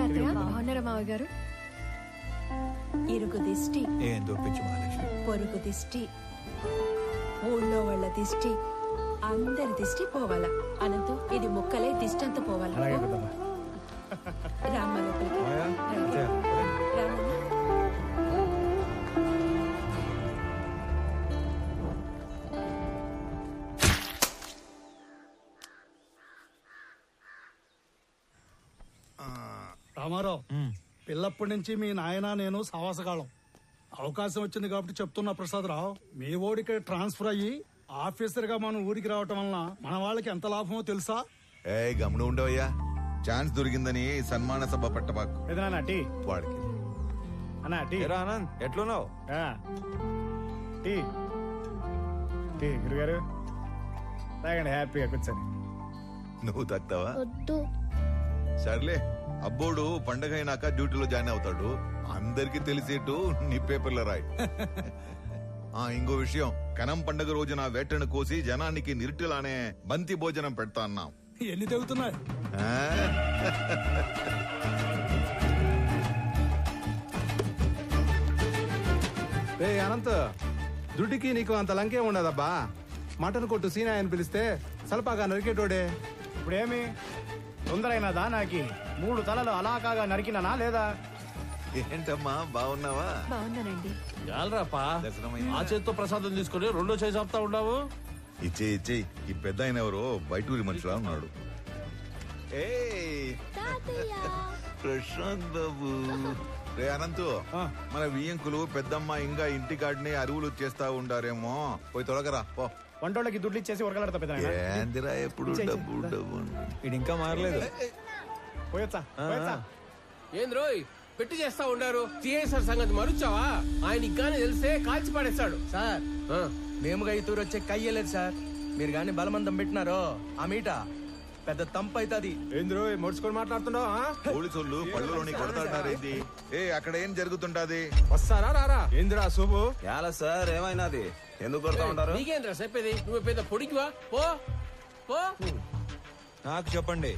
బాగున్నారా మావయ్య గారు? ఇరుగు దిష్టి, ఏం దొప్పించు మహాలక్ష్మి. పొరుగు దిష్టి, ఊళ్ళో వాళ్ళ దిష్టి, అందరి దిష్టి పోవాలా. అనంతు ఇది ముక్కలే దిష్టి అంతా పోవాలా. రామ్మ లోపలికి రామ్మ. రామారావు, పిల్లప్పటి నుంచి మీ నాయన నేను సావాసగాళం. అవకాశం వచ్చింది కాబట్టి చెప్తున్నా ప్రసాదరావు, మీ ఓడికి ట్రాన్స్ఫర్ అయ్యి ఆఫీసర్ గా మనం ఊరికి రావటం వలన మన వాళ్ళకి ఎంత లాభమో తెలుసా? ఏ గమనం ఉండవయ్యా, ఛాన్స్ దొరికిందని సన్మాన సభ పట్టబాకు. వాడికి ఆనంద్ ఎట్లున్నావు? గురుగారు తాగండి, హ్యాపీగా కూర్చొని. నువ్వు తాగుతావా? సర్లే, అబ్బోడు పండగ అయినాక డ్యూటీలో జాయిన్ అవుతాడు. అందరికి తెలిసేట్టు నీ పేపర్లో రాయి. ఇంకో విషయం, కనం పండగ రోజున వేటను కోసి జనానికి నిరుటిలానే బంతి భోజనం పెడతా అన్నాం. ఎన్ని తెగుతున్నాయి? అనంత్, దుడ్డికి నీకు అంత లంకే ఉండదబ్బా. మటన్ కొట్టు సీనా అని పిలిస్తే సలపాగా నరికేటోడే. ఇప్పుడేమి తొందరైనదా? నాకి 3 తలలు అలాకాగా నరికినానా లేదా? ఏంటమ్మా, బాగున్నావా? బాగున్నానండి. చాలరాపా, ఆ చేతితో ప్రసాదం తీసుకుని రెండో చేసి ఆపుతా ఉన్నావు. ఇచ్చే ఈ పెద్ద ఆయన ఎవరో బయటూరి మనుషులా ఉన్నాడు. ప్రశాంత్ బాబు. రే అనంతు, మన వియ్యంకులు పెద్దమ్మ ఇంకా ఇంటి కాడిని అరువులు చేస్తా ఉండారేమో, పోయి తొలగరా పో. వంటోళ్ళకి దుడ్లు ఇచ్చేసి ఉరకలాడతా పెద్ద. ఏందిరా ఎప్పుడు డబ్బు డబ్బు. ఇది ఇంకా మారలేదు. పోయొచ్చా? ఏంద్రోయ్ పెట్టి చేస్తా ఉండారు. సిఐసార్ సంగతి మరుచావా? ఆయన ఇగ్గానే తెలిస్తే కాల్చి పడేస్తాడు. సార్, మేముగా ఈ తూరు వచ్చే కయ్యలేదు సార్. మీరు గాని బలమందం పెట్టినారో ఆ మీట పెద్ద తంపు అవుతుంది. ఏంద్రో మొడుచుకొని మాట్లాడుతున్నావు? పోలీసులు పళ్ళులోని కొడతాడారేంటి? అక్కడ ఏం జరుగుతుంటాది? వస్తారా రారా? ఏంద్రా శుభు? ఎలా సార్, ఏమైనాది? ఎందుకు కొడతా ఉంటారు? నీకేంద్రా చెప్పేది? నువ్వు పెద్ద పొడికివా? పో పో. నాకు చెప్పండి,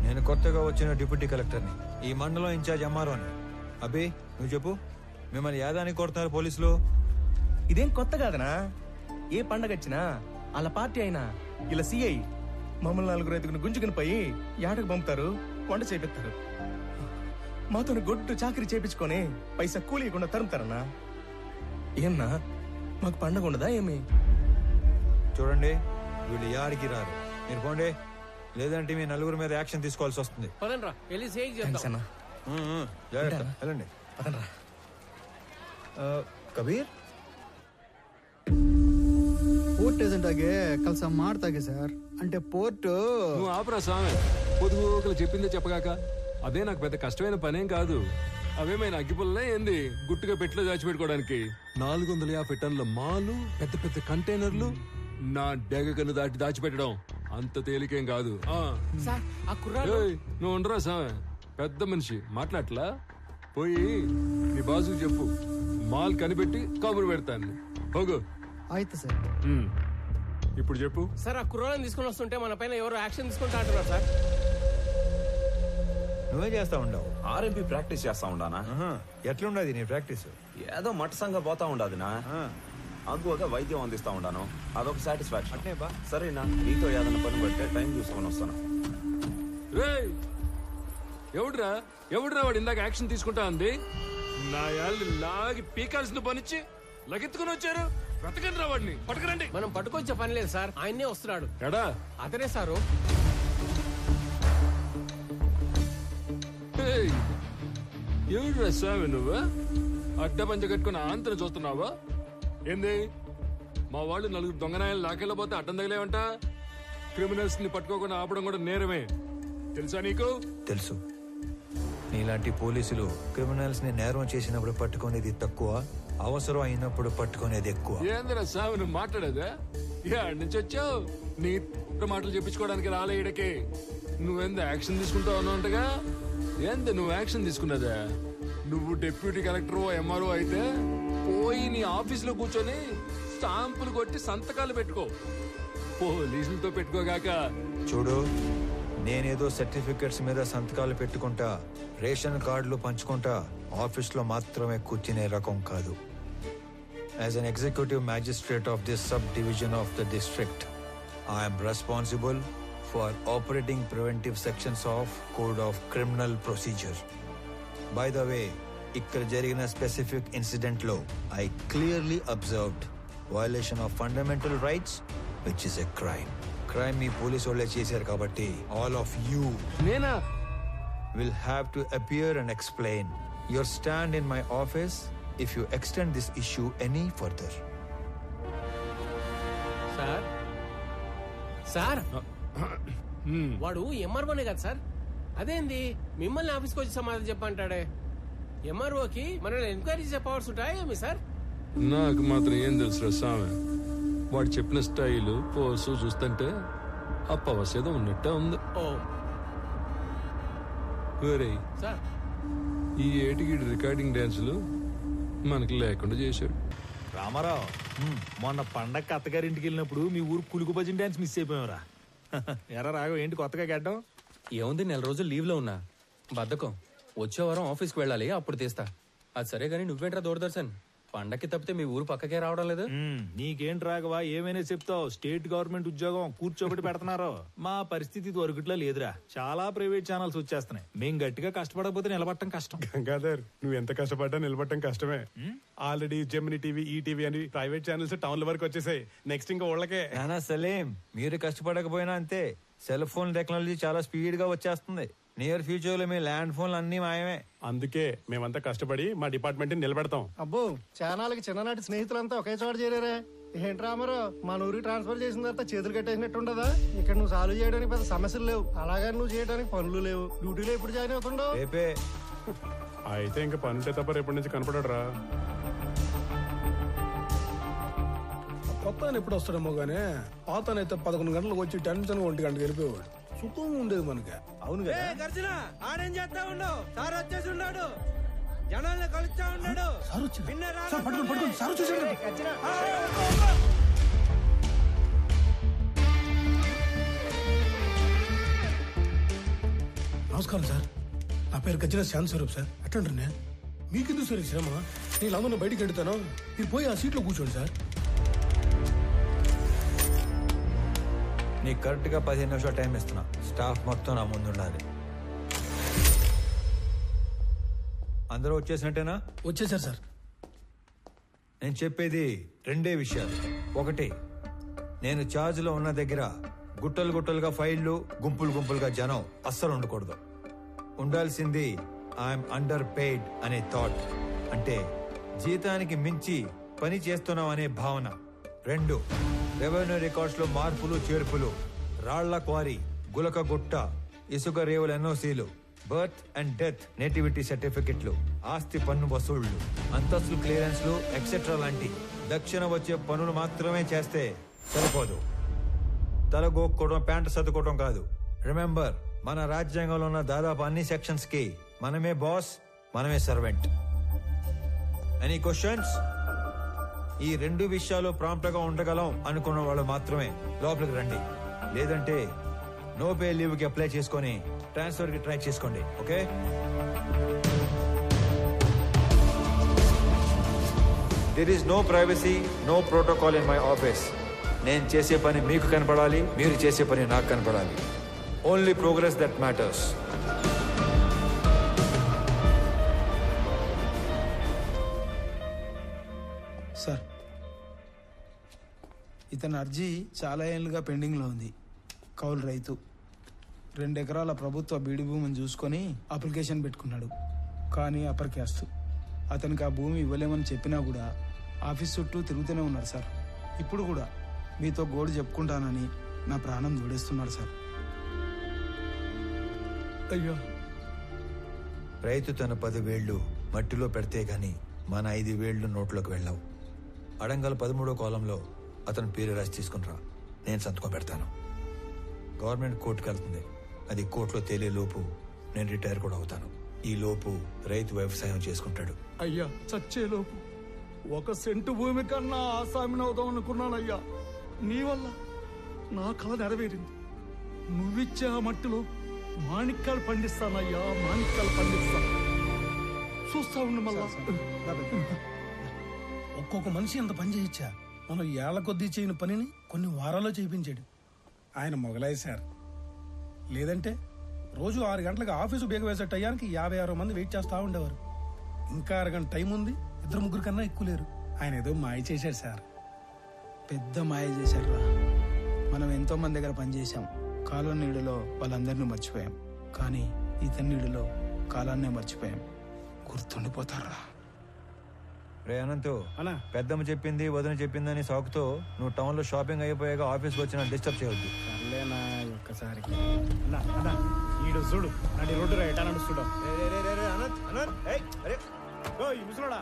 నేను కొత్తగా వచ్చిన డిప్యూటీ కలెక్టర్ని, ఈ మండలం ఇన్ఛార్జ్ ఎంఆర్ఓని. అభి, నువ్వు చెప్పు, మిమ్మల్ని యాదానికి కొడుతున్నారు పోలీసులు? ఇదేం కొత్త కాదనా? ఏ పండగ వచ్చినా వాళ్ళ పార్టీ అయినా ఇలా సిఐ మమ్మల్ని 4 గుంజుకుని పోయి యాటకు పంపుతారు, వంట చేపిస్తారు. మాతో గొడ్డు చాకరీ చేపించుకొని పైసా కూలీయకుండా తరుముతారన్నా. ఏమన్నా మాకు పండగ ఉండదా ఏమి? చూడండి, వీళ్ళు యాడికి రారు. మీరు పోండి, లేదంటే మీ 4 మీద యాక్షన్ తీసుకోవాల్సి వస్తుంది. పదండ్రా, వెళ్ళి సేక్ చేద్దాం. జాగ్రత్త, వెళ్ళండి. పదండ్రా. కబీర్, ಪೋರ್ಟ್ ಏಜೆಂಟ್ ಆಗಿ ಕೆಲಸ ಮಾಡ್ತಾಗೆ ಸರ್. అంటే పోర్టు నువ్వు ఆపరా స్వామి, పొదుగుకలు చెప్పిందే చెప్పగాక. అదే నాకు పెద్ద కష్టమైన పనేం కాదు. అవేమైనా అగ్గిపుల్లనే ఏంది గుట్టుగా పెట్టిలో దాచిపెట్టుకోవడానికి? 450 టన్నుల మాలు, పెద్ద పెద్ద కంటైనర్లు నా డెగకను దాచిపెట్టడం అంత తేలికేం కాదు. నువ్వు ఉండరా స్వామి, పెద్ద మనిషి మాట్లాడలా. పోయి నీ బాసుకు చెప్పు, మాల్ కనిపెట్టి కబురు పెడతాను. ಹೋಗು. ಆಯ್ತು ಸರ್. ఇప్పుడు చెప్పు సార్. ఆ కుర్రోళ్ళని తీసుకుని వస్తుంటే మన పైన ఎవరో యాక్షన్ తీసుకుంటా అంటున్నారు సార్. నువ్వే చేస్తా ఉండవు? ఆర్ఎంపీ ప్రాక్టీస్ చేస్తా ఉండానా? ఎట్లుండదు నీ ప్రాక్టీస్? ఏదో మట్టసంగా పోతా ఉండదునా. అగ్గువగా వైద్యం అందిస్తా ఉండాను, అదొక సాటిస్ఫాక్షన్. సరేనా, నీతో ఏదైనా పని పడితే టైం చూసుకొని వస్తాను. ఎవడురా వాడు ఇందాక యాక్షన్ తీసుకుంటా అంది? నా యాళ్ళు లాగి పీకాల్సిన పనిచ్చి లగెత్తుకుని వచ్చారు. వెతకండి రా వాడిని, పట్టుకురండి. మనం పట్టుకొచ్చే పని లేదు సార్, ఆయన్నే వస్తున్నాడు. ఎడా అతనే సారు. ఎవడురా స్వామి నువ్వు? అడ్డ పంచ కట్టుకుని ఆంతరం చూస్తున్నావా ఏంది? మా వాళ్ళు 4 దొంగనాయాలు లాకెళ్ళబోతే అడ్డం తగిలేవంట. క్రిమినల్స్ ని పట్టుకోకుండా ఆపడం కూడా నేరమే, తెలుసా నీకు? తెలుసు. నీలాంటి పోలీసులు క్రిమినల్స్ ని నేరం చేసినప్పుడు పట్టుకునేది తక్కువ, అవసరం అయినప్పుడు పట్టుకునేది ఎక్కువ. ఏందిరా స్వామి నువ్వు మాట్లాడేదా? ఏడు నుంచి వచ్చావు? నీ మాటలు చెప్పించుకోవడానికి రాలే ఈడకి. నువ్వెంత యాక్షన్ తీసుకుంటావు అన్నట్టుగా. ఏంది నువ్వు యాక్షన్ తీసుకున్నదా? నువ్వు డిప్యూటీ కలెక్టర్ ఎంఆర్ఓ అయితే పోయి నీ ఆఫీసులో కూర్చొని స్టాంపులు కొట్టి సంతకాలు పెట్టుకో. పోలీసులతో పెట్టుకోగాక. చూడు, నేనేదో సర్టిఫికెట్స్ మీద సంతకాలు పెట్టుకుంటా, రేషన్ కార్డులు పంచుకుంటా ఆఫీస్లో మాత్రమే కూర్చునే రకం కాదు. As an executive magistrate of this sub division of the district, I'm responsible for operating preventive sections of code of criminal procedure. By the way, ఇక్కడ జరిగిన స్పెసిఫిక్ ఇన్సిడెంట్ లో I clearly observed violation of fundamental rights which is a crime. Crime me police వాళ్ళే చేశారు కాబట్టి all of you నేనా? will have to appear and explain your stand in my office if you extend this issue any further. Sir sir వాడు ఎంఆర్ఓనే కదా sir? అదేంది మిమ్మల్ని ఆఫీస్కి వచ్చి సమాధానం చెప్పంటాడే? ఎంఆర్ఓకి మనల్ని ఎంక్వైరీ చేసే పవర్స్ ఉంటాయా ఏమి సార్? నాకు మాత్రం ఏం తెలుసు స్వామి. వాడు చెప్పిన స్టైలు పోసు చూస్తుంటే ఆ పవర్స్ ఏదో ఉన్నట్టే ఉంది. ఓ ఒరేయ్, సార్ ఈ ఏటికి రికార్డింగ్ డాన్సులు మనకి లేకుండా చేశాడు. రామారావు, మొన్న పండగ అత్తగారింటికి వెళ్ళినప్పుడు మీ ఊరు కులుకు భజన డాన్స్ మిస్ అయిపోయావురా. ఎరా రాఘవ, ఏంటి కొత్తగా గడ్డం? ఏముంది, 4 రోజులు లీవ్ లో ఉన్నా. బద్ధకం. వచ్చే వారం ఆఫీస్కి వెళ్ళాలి, అప్పుడు తీస్తా. అది సరే గానీ నువ్వేంట్రా దూరదర్శన్? పండక్కి తప్పితే మీ ఊరు పక్కకే రావడం లేదు. నీకేంటి రాఘవ, ఏమైనా చెప్తావు? స్టేట్ గవర్నమెంట్ ఉద్యోగం కూర్చోబెట్టి పెడుతున్నారు. మా పరిస్థితి దొరకట్లో లేదురా. చాలా ప్రైవేట్ ఛానల్స్ వచ్చేస్తున్నాయి. మేం గట్టిగా కష్టపడకపోతే నిలబడటం కష్టం. గంగాధర్, నువ్వు ఎంత కష్టపడ్డా నిలబడటం కష్టమే. ఆల్రెడీ జెమిని టీవీ, ఈటీవీ అని ప్రైవేట్ ఛానల్స్ టౌన్ల వరకు వచ్చేసాయి. నెక్స్ట్ ఇంకా ఊళ్ళకే. నానా సలీం, మీరు కష్టపడకపోయినా అంతే. సెల్ ఫోన్ టెక్నాలజీ చాలా స్పీడ్ గా వచ్చేస్తుంది. నియర్ ఫ్యూచర్ లో మీ ల్యాండ్ ఫోన్లు అన్ని మాయమే. అందుకే మేమంతా కష్టపడి మా డిపార్ట్మెంట్ నిలబెడతాం. అబ్బో, చానాలకి చిన్ననాటి స్నేహితులంతా ఒకే చోట చేరారే. ఏంటి రామారో, మన ఊరికి ట్రాన్స్ఫర్ చేసిన తర్వాత చేతులు కట్టేసినట్టు ఉండదా? ఇక్కడ నువ్వు సాల్వ్ చేయడానికి పెద్ద సమస్యలు లేవు, అలాగని నువ్వు చేయడానికి పనులు లేవు. డ్యూటీలో ఎప్పుడు జాయిన్ అవుతుండవు? రేపే. అయితే ఇంకా పనుంటే తప్ప రేపటి నుంచి కనపడరా. కొత్త ఎప్పుడు వస్తాడేమో గానీ పాతనైతే 11 గంటలకు వచ్చి టెన్షన్ 1 గంటకు వెళ్ళిపోయేవాడు. సుఖంగా ఉండేది మనకి. అవును కదా. గర్జన ఆడేం చేస్తా ఉండవు. సార్ వచ్చేసి ఉన్నాడు, జనాల్ని కలుస్తా ఉన్నాడు. సార్ వచ్చింది. సార్ పట్టుకోండి, పట్టుకోండి. సార్ వచ్చేసాడు. నమస్కారం సార్, నా పేరు గజ్జల శ్యామ్ స్వరూప్ సార్. అట్లంటే మీకెందుకు సార్ ఈ శ్రమ? నేను అందరూ బయటికి వెళ్తాను, మీరు పోయి ఆ సీట్లో కూర్చోండి సార్. నీకు కరెక్ట్ గా 15 నిమిషాలు టైం ఇస్తున్నా. స్టాఫ్ మొత్తం నా ముందు ఉండాలి. అందరూ వచ్చేసినట్టేనా? వచ్చేసారు సార్. నేను చెప్పేది 2 విషయాలు. ఒకటి, నేను ఛార్జ్ లో ఉన్న దగ్గర గుట్టలు గుట్టలుగా ఫైళ్లు, గుంపులు గుంపులుగా జనం అస్సలు ఉండకూడదు. ఉండాల్సింది ఐఎమ్ అండర్ పెయిడ్ అనే థాట్, అంటే జీతానికి మించి పని చేస్తున్నాం అనే భావన. 2, రెవెన్యూ రికార్డ్స్ లో మార్పులు చేర్పులు, రాళ్ల క్వారీ, గులక గుట్ట, ఇసుక రేవుల ఎన్ఓసీలు, బర్త్ అండ్ డెత్ నేటివిటీ సర్టిఫికెట్లు, ఆస్తి పన్ను వసూళ్లు, అంతస్తులు క్లియరెన్స్లు ఎక్సెట్రా లాంటి దక్షిణ వచ్చే పనులు మాత్రమే చేస్తే సరిపోదు. తలగోక్కోవడం, ప్యాంటు సర్దుకోవడం కాదు. రిమెంబర్, మన రాజ్యాంగంలో ఉన్న దాదాపు అన్ని సెక్షన్స్ కి మనమే బాస్, మనమే సర్వెంట్. Any questions? ఈ 2 విషయాలు ప్రాంప్ట్ గా ఉండగలం అనుకున్న వాళ్ళు మాత్రమే లోపలికి రండి. లేదంటే నో పే లీవ్ కి అప్లై చేసుకొని ట్రాన్స్ఫర్ కి ట్రై చేసుకోండి. Okay? There is no privacy, no protocol in my office. నేను చేసే పని మీకు కనపడాలి, మీరు చేసే పని నాకు కనపడాలి. Only progress that matters. Sir, ఇతని అర్జీ చాలా ఏళ్ళుగా పెండింగ్లో ఉంది. కౌలు రైతు, 2 ఎకరాల ప్రభుత్వ బీడి భూమిని చూసుకొని అప్లికేషన్ పెట్టుకున్నాడు. కానీ అప్పర్ క్యాస్ట్. అతనికి ఆ భూమి ఇవ్వలేమని చెప్పినా కూడా ఆఫీస్ చుట్టూ తిరుగుతూనే ఉన్నారు సార్. ఇప్పుడు కూడా మీతో గోడు చెప్పుకుంటానని నా ప్రాణం జోడేస్తున్నాడు సార్. అయ్యో, రైతు తన 10 వేళ్లు మట్టిలో పెడితే గాని మన 5 వేళ్లు నోట్లోకి వెళ్ళావు. అడంగల్ 13వ కాలంలో అతని పేరు రాసి తీసుకునిరా, నేను సంతకం పెడతాను. గవర్నమెంట్ కోర్టుకు వెళ్తుంది. అది కోర్టులో తేలే లోపు నేను రిటైర్ కూడా అవుతాను. ఈ లోపు రైతు వ్యవసాయం చేసుకుంటాడు. అయ్యా, చచ్చేలోపు 1 సెంటు భూమి కన్నా ఆసామిని అవుదాం అనుకున్నానయ్యా. నీ వల్ల నా కళ నెరవేరింది. నువ్విచ్చే ఆ మట్టిలో మాణిక్యాలు పండిస్తానయ్యా, మాణిక్యాలు పండిస్తా. చూస్తా ఉండు మళ్ళా. ఒక్కొక్క మనిషి ఎంత పని చేయొచ్చా? మనం ఏళ్ల కొద్దీ చేయని పనిని కొన్ని వారాల్లో చేయించాడు. ఆయన మొగలాయి సార్. లేదంటే రోజు 6 గంటలకు ఆఫీసు బేగ వేసే టయానికి 56 మంది వెయిట్ చేస్తా ఉండేవారు. ఇంకా అరగంట టైం ఉంది, 2-3 కన్నా ఎక్కువ లేరు. ఆయన ఏదో మాయ చేశాడు సార్. పెద్ద మాయ చేశారా. మనం ఎంతో మంది దగ్గర పనిచేశాం. కాలం నీడలో వాళ్ళందరినీ మర్చిపోయాం. కానీ ఇతని నీడలో కాలాన్నే మర్చిపోయాం. గుర్తుండిపోతారా? రే అనంతు, అన్నా పెద్దమ్మ చెప్పింది వదిన చెప్పిందని సాకుతో నువ్వు టౌన్ లో షాపింగ్ అయిపోయాక ఆఫీస్కి వచ్చిన డిస్టర్బ్ చేయొద్దు. సర్లేనా ఒక్కసారికి. ఈడు చూడు నడి రోడ్డు ఎటా నడుస్తుడా. ముసలోడా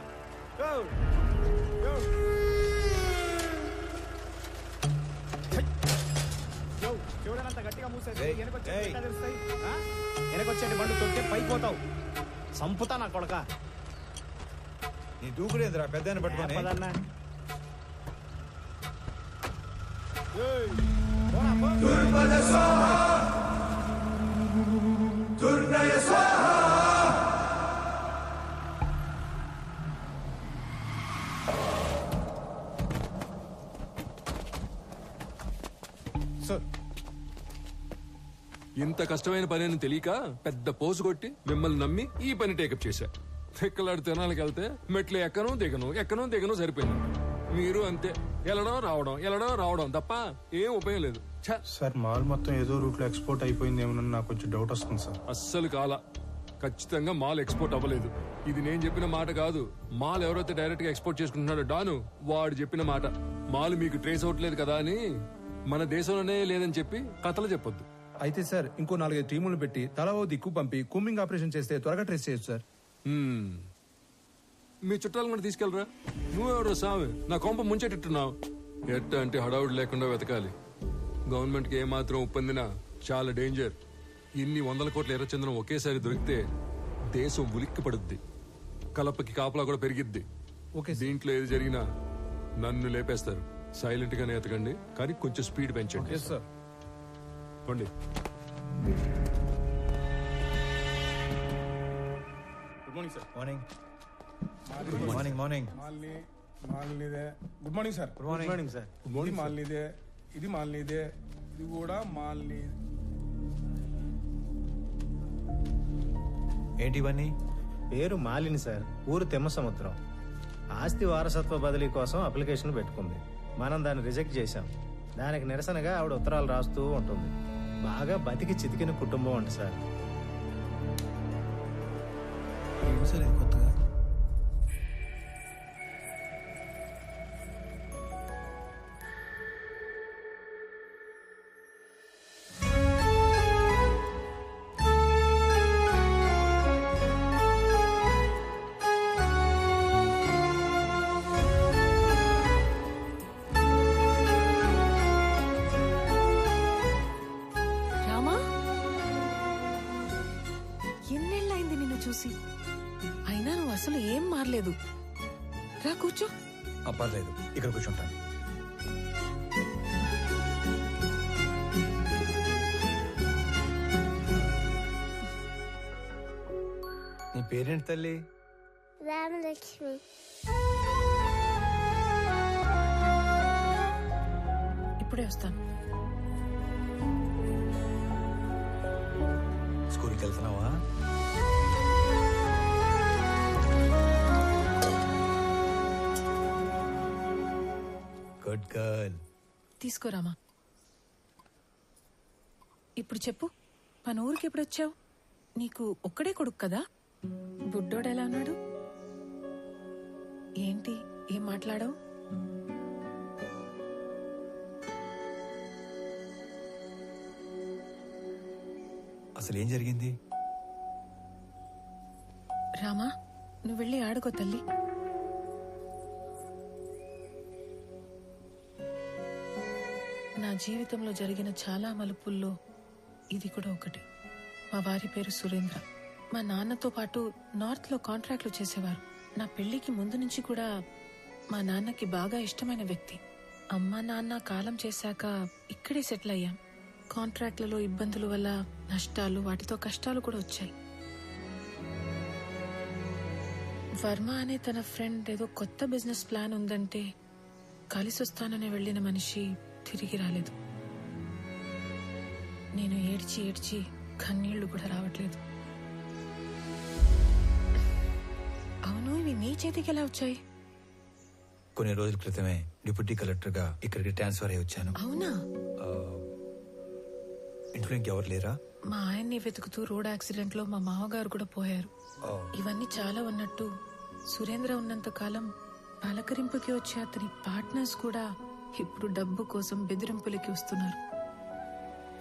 చూడనంత గట్టిగా మూసేసి వెనకొచ్చేటి బండు తొక్కే పైపోతావు. సంపుతా నా కొడక. నీ దూకుడేంద్రా పెద్ద పట్టుకొని. ఇంత కష్టమైన పని అని తెలియక పెద్ద పోసు కొట్టి మిమ్మల్ని నమ్మి ఈ పని టేకప్ చేశా. ఎక్కలాడు తినాలకి వెళ్తే మెట్లు ఎక్కను దిగను సరిపోయింది. మీరు అంతే, వెళ్ళడం రావడం తప్ప ఏం ఉపయోగం లేదు. సార్ మాల్ మొత్తం ఏదో రూట్ లో ఎక్స్పోర్ట్ అయిపోయింది ఏమన్నా నాకు కొంచెం డౌట్ వస్తుంది సార్. అస్సలు కాల, ఖచ్చితంగా మాల్ ఎక్స్పోర్ట్ అవ్వలేదు. ఇది నేను చెప్పిన మాట కాదు. మాల్ ఎవరైతే డైరెక్ట్ గా ఎక్స్పోర్ట్ చేసుకుంటున్నాడో డాను, వాడు చెప్పిన మాట. మాల్ మీకు ట్రేస్ అవ్వట్లేదు కదా అని మన దేశంలోనే లేదని చెప్పి కథలు చెప్పొద్దు. అయితే సార్ ఇంకో 4-5 టీములు పెట్టి తలా ఓ దిక్కు పంపి కూంబింగ్ ఆపరేషన్ చేస్తే త్వరగా ట్రేస్ చేయొచ్చు సార్. మీ చుట్టాలు కూడా తీసుకెళ్ళరా. నువ్వెవరో సామి నా కొంప ముంచెట్టున్నావు. ఎట్ట అంటే హడావుడి లేకుండా వెతకాలి. గవర్నమెంట్ కి ఏమాత్రం ఒప్పందినా చాలా డేంజర్. ఇన్ని 100 కోట్ల ఎర్రచంద్రం ఒకేసారి దొరికితే దేశం ఉలిక్కి పడుద్ది. కలపకి కాపలా కూడా పెరిగిద్ది. దీంట్లో ఏది జరిగినా నన్ను లేపేస్తారు. సైలెంట్ గానే ఎతకండి, కానీ కొంచెం స్పీడ్ పెంచండి. పండి. Good morning sir. Morning morning morning. Good morning sir. Good morning sir. ఇది మాల్నీదే, ఇది మాల్నీదే, ఇది కూడా మాల్నీ. ఏంటి ఇవన్నీ? పేరు మాలిని సార్, ఊరు తెమ్మ సముద్రం. ఆస్తి వారసత్వ బదిలీ కోసం అప్లికేషన్ పెట్టుకుంది. మనం దాన్ని రిజెక్ట్ చేశాం. దానికి నిరసనగా ఆవిడ ఉత్తరాలు రాస్తూ ఉంటుంది. బాగా బతికి చితికిన కుటుంబం అంట సార్. సరే కొత్తగా చూసి. అయినా నువ్వు అసలు ఏం మారలేదు. రా కూర్చో. పర్లేదు, ఇక్కడ కూర్చుంటాను. నీ పేరేంటి తల్లి? రామలక్ష్మి. ఇప్పుడే వస్తాను. స్కూల్కి వెళ్తున్నావా? Good girl. తీసుకోరామా. ఇప్పుడు చెప్పు, మన ఊరికి ఎప్పుడు వచ్చావు? నీకు ఒక్కడే కొడుకు కదా? బుడ్డోడు ఎలా అన్నాడు? ఏంటి ఏం మాట్లాడావు? అసలు ఏం జరిగింది? రామా, నువ్వు వెళ్ళి ఆడుకో తల్లి. నా జీవితంలో జరిగిన చాలా మలుపుల్లో ఇది కూడా ఒకటి. మా వారి పేరు సురేంద్ర. మా నాన్నతో పాటు నార్త్ లో కాంట్రాక్ట్లు చేసేవారు. నా పెళ్లికి ముందు నుంచి కూడా మా నాన్నకి బాగా ఇష్టమైన వ్యక్తి. అమ్మ నాన్న కాలం చేశాక ఇక్కడే సెటిల్ అయ్యాం. కాంట్రాక్ట్లలో ఇబ్బందుల వల్ల నష్టాలు, వాటితో కష్టాలు కూడా వచ్చాయి. వర్మ అనే తన ఫ్రెండ్ ఏదో కొత్త బిజినెస్ ప్లాన్ ఉందంటే కలిసి వస్తానని వెళ్లిన మనిషి తిరిగి రాలేదు. నేను ఏడ్చి ఏడ్చి కన్నీళ్లు కూడా రావట్లేదు. అవును, ఇవి నీ చేతికి ఎలా వచ్చాయి? కొన్ని రోజుల క్రితమే డిప్యూటీ కలెక్టర్ గా ఇక్కడికి ట్రాన్స్ఫర్ అయ్యి వచ్చాను. అవునా? ఇంట్లో ఇంకెవరు లేరా? మా ఆయన్ని వెతుకుతూ రోడ్ యాక్సిడెంట్ లో మా మామగారు కూడా పోయారు. ఇవన్నీ చాలా ఉన్నట్టు సురేంద్ర ఉన్నంత కాలం పలకరింపుకి వచ్చే అతని పార్ట్నర్స్ కూడా ఇప్పుడు డబ్బు కోసం బెదిరింపులకి వస్తున్నారు.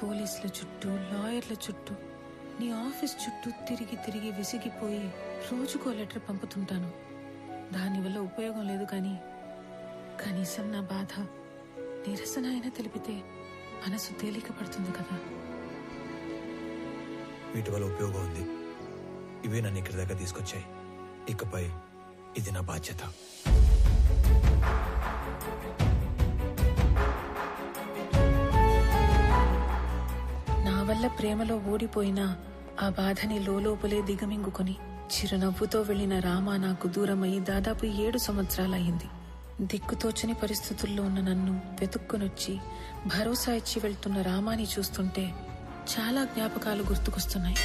పోలీసుల చుట్టూ, లాయర్ల చుట్టూ, నీ ఆఫీస్ చుట్టూ తిరిగి తిరిగి విసిగిపోయి రోజుకో లెటర్ పంపుతుంటాను. దానివల్ల ఉపయోగం లేదు, కానీ కనీసం నా బాధ, నిరసన అయినా తెలిపితే మనసు తేలిక పడుతుంది కదా. వీటి వల్ల ఉపయోగం ఉంది. ఇవే నన్ను ఇక్కడి దాకా తీసుకొచ్చాయి. ఇకపై ఇది నా బాధ్యత. నా వల్ల ప్రేమలో ఓడిపోయినా ఆ బాధని లోపలే దిగమింగుకొని చిరునవ్వుతో వెళ్లిన రామ నాకు దూరమయ్యి దాదాపు 7 సంవత్సరాలయ్యింది. దిక్కుతోచని పరిస్థితుల్లో ఉన్న నన్ను వెతుక్కునొచ్చి భరోసా ఇచ్చి వెళ్తున్న రామాని చూస్తుంటే చాలా జ్ఞాపకాలు గుర్తుకొస్తున్నాయి.